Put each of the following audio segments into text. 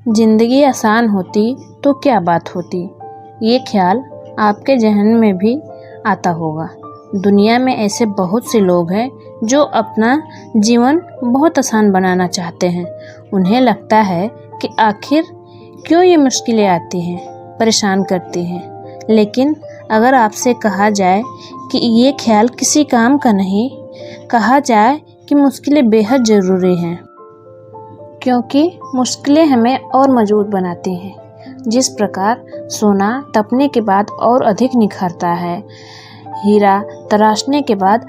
जिंदगी आसान होती तो क्या बात होती, ये ख्याल आपके जहन में भी आता होगा। दुनिया में ऐसे बहुत से लोग हैं जो अपना जीवन बहुत आसान बनाना चाहते हैं। उन्हें लगता है कि आखिर क्यों ये मुश्किलें आती हैं, परेशान करती हैं। लेकिन अगर आपसे कहा जाए कि ये ख्याल किसी काम का नहीं, कहा जाए कि मुश्किलें बेहद ज़रूरी हैं, क्योंकि मुश्किलें हमें और मजबूत बनाती हैं। जिस प्रकार सोना तपने के बाद और अधिक निखरता है, हीरा तराशने के बाद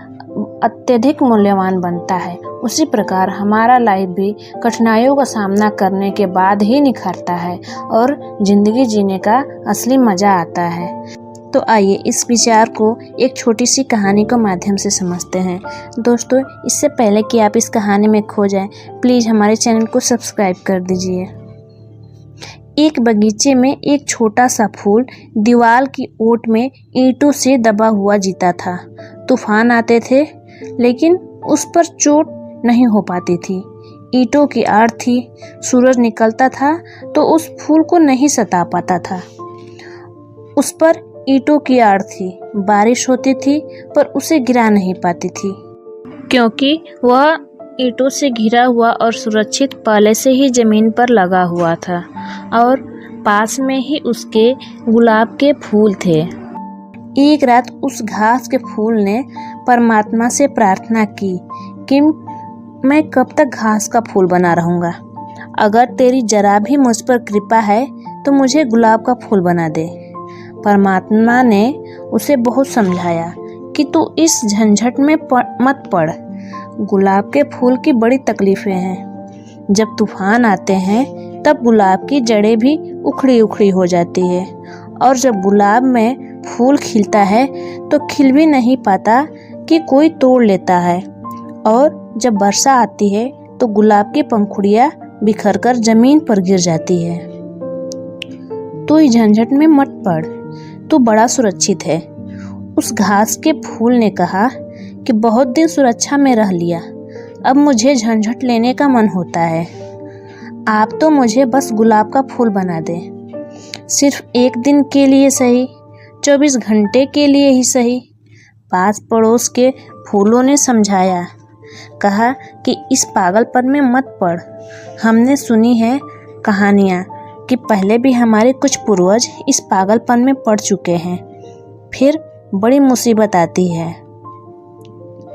अत्यधिक मूल्यवान बनता है, उसी प्रकार हमारा लाइफ भी कठिनाइयों का सामना करने के बाद ही निखरता है और ज़िंदगी जीने का असली मज़ा आता है। तो आइए इस विचार को एक छोटी सी कहानी के माध्यम से समझते हैं। दोस्तों, इससे पहले कि आप इस कहानी में खो जाएं, प्लीज़ हमारे चैनल को सब्सक्राइब कर दीजिए। एक बगीचे में एक छोटा सा फूल दीवार की ओट में ईंटों से दबा हुआ जीता था। तूफान आते थे लेकिन उस पर चोट नहीं हो पाती थी। ईंटों की आड़ थी, सूरज निकलता था तो उस फूल को नहीं सता पाता था। उस पर ईंटों की आड़ थी, बारिश होती थी पर उसे गिरा नहीं पाती थी, क्योंकि वह ईंटों से घिरा हुआ और सुरक्षित पहले से ही जमीन पर लगा हुआ था और पास में ही उसके गुलाब के फूल थे। एक रात उस घास के फूल ने परमात्मा से प्रार्थना की कि मैं कब तक घास का फूल बना रहूँगा। अगर तेरी जरा भी मुझ पर कृपा है तो मुझे गुलाब का फूल बना दे। परमात्मा ने उसे बहुत समझाया कि तू इस झंझट में मत पड़। गुलाब के फूल की बड़ी तकलीफें हैं। जब तूफान आते हैं तब गुलाब की जड़ें भी उखड़ी उखड़ी हो जाती है और जब गुलाब में फूल खिलता है तो खिल भी नहीं पाता कि कोई तोड़ लेता है, और जब वर्षा आती है तो गुलाब की पंखुड़ियाँ बिखरकर जमीन पर गिर जाती है। तो इस झंझट में मत पड़, तू बड़ा सुरक्षित है। उस घास के फूल ने कहा कि बहुत दिन सुरक्षा में रह लिया, अब मुझे झंझट लेने का मन होता है। आप तो मुझे बस गुलाब का फूल बना दे, सिर्फ एक दिन के लिए सही, 24 घंटे के लिए ही सही। पास पड़ोस के फूलों ने समझाया, कहा कि इस पागलपन में मत पड़। हमने सुनी है कहानियाँ कि पहले भी हमारे कुछ पूर्वज इस पागलपन में पड़ चुके हैं, फिर बड़ी मुसीबत आती है।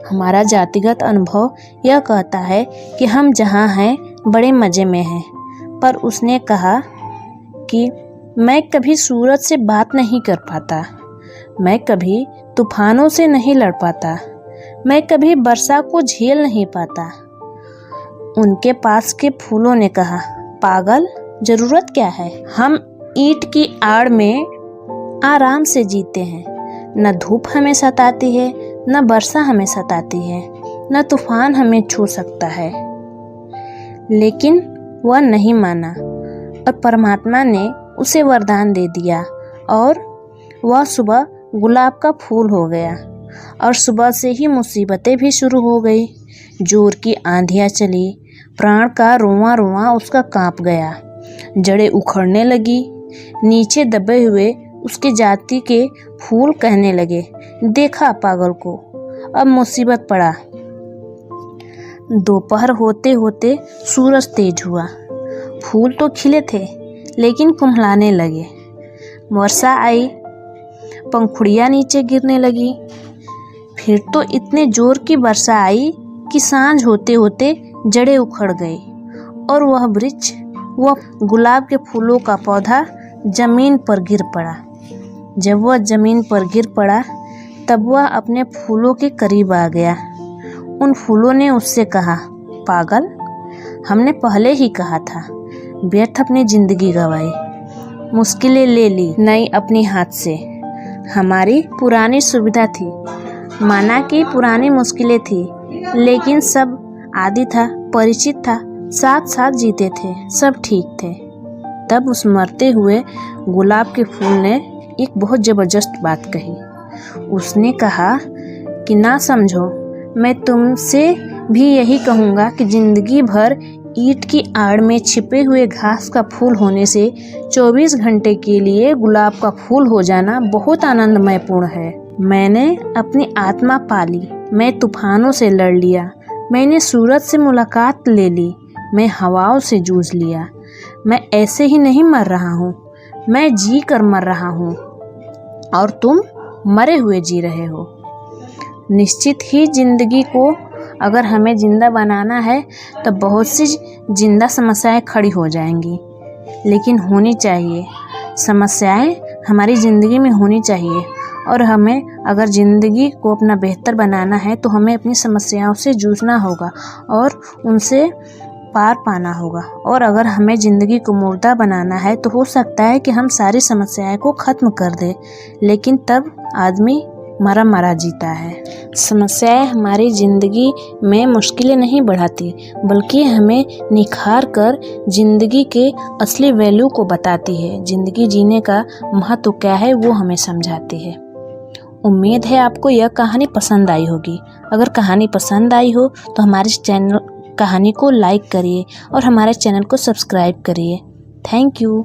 हमारा जातिगत अनुभव यह कहता है कि हम जहाँ हैं बड़े मज़े में हैं। पर उसने कहा कि मैं कभी सूरज से बात नहीं कर पाता, मैं कभी तूफानों से नहीं लड़ पाता, मैं कभी वर्षा को झेल नहीं पाता। उनके पास के फूलों ने कहा, पागल, ज़रूरत क्या है? हम ईंट की आड़ में आराम से जीते हैं। न धूप हमें सताती है, न वर्षा हमें सताती है, न तूफान हमें छू सकता है। लेकिन वह नहीं माना और परमात्मा ने उसे वरदान दे दिया और वह सुबह गुलाब का फूल हो गया। और सुबह से ही मुसीबतें भी शुरू हो गई। जोर की आंधियाँ चली, प्राण का रोंवा रोंवा उसका कांप गया, जड़ें उखड़ने लगी। नीचे दबे हुए उसके जाति के फूल कहने लगे, देखा पागल को, अब मुसीबत पड़ा। दोपहर होते होते सूरज तेज हुआ। फूल तो खिले थे लेकिन कुम्हलाने लगे। वर्षा आई, पंखुड़ियाँ नीचे गिरने लगी। फिर तो इतने जोर की वर्षा आई कि सांझ होते होते जड़ें उखड़ गई और वह वृक्ष, वह गुलाब के फूलों का पौधा जमीन पर गिर पड़ा। जब वह जमीन पर गिर पड़ा तब वह अपने फूलों के करीब आ गया। उन फूलों ने उससे कहा, पागल, हमने पहले ही कहा था, व्यर्थ अपनी जिंदगी गंवाई, मुश्किलें ले ली नई अपनी हाथ से। हमारी पुरानी सुविधा थी, माना कि पुरानी मुश्किलें थी, लेकिन सब आदि था, परिचित था, साथ साथ जीते थे, सब ठीक थे। तब उस मरते हुए गुलाब के फूल ने एक बहुत ज़बरदस्त बात कही। उसने कहा कि ना समझो, मैं तुमसे भी यही कहूँगा कि ज़िंदगी भर ईंट की आड़ में छिपे हुए घास का फूल होने से 24 घंटे के लिए गुलाब का फूल हो जाना बहुत आनंदमयपूर्ण है। मैंने अपनी आत्मा पाली, मैं तूफानों से लड़ लिया, मैंने सूरज से मुलाकात ले ली, मैं हवाओं से जूझ लिया। मैं ऐसे ही नहीं मर रहा हूँ, मैं जी कर मर रहा हूँ और तुम मरे हुए जी रहे हो। निश्चित ही जिंदगी को अगर हमें जिंदा बनाना है तो बहुत सी जिंदा समस्याएं खड़ी हो जाएंगी, लेकिन होनी चाहिए। समस्याएं हमारी ज़िंदगी में होनी चाहिए और हमें अगर ज़िंदगी को अपना बेहतर बनाना है तो हमें अपनी समस्याओं से जूझना होगा और उनसे पार पाना होगा। और अगर हमें ज़िंदगी को मुर्दा बनाना है तो हो सकता है कि हम सारी समस्याएं को ख़त्म कर दें, लेकिन तब आदमी मरा मरा जीता है। समस्याएं हमारी ज़िंदगी में मुश्किलें नहीं बढ़ाती, बल्कि हमें निखार कर ज़िंदगी के असली वैल्यू को बताती है। ज़िंदगी जीने का महत्व क्या है वो हमें समझाती है। उम्मीद है आपको यह कहानी पसंद आई होगी। अगर कहानी पसंद आई हो तो हमारे चैनल कहानी को लाइक करिए और हमारे चैनल को सब्सक्राइब करिए। Thank you.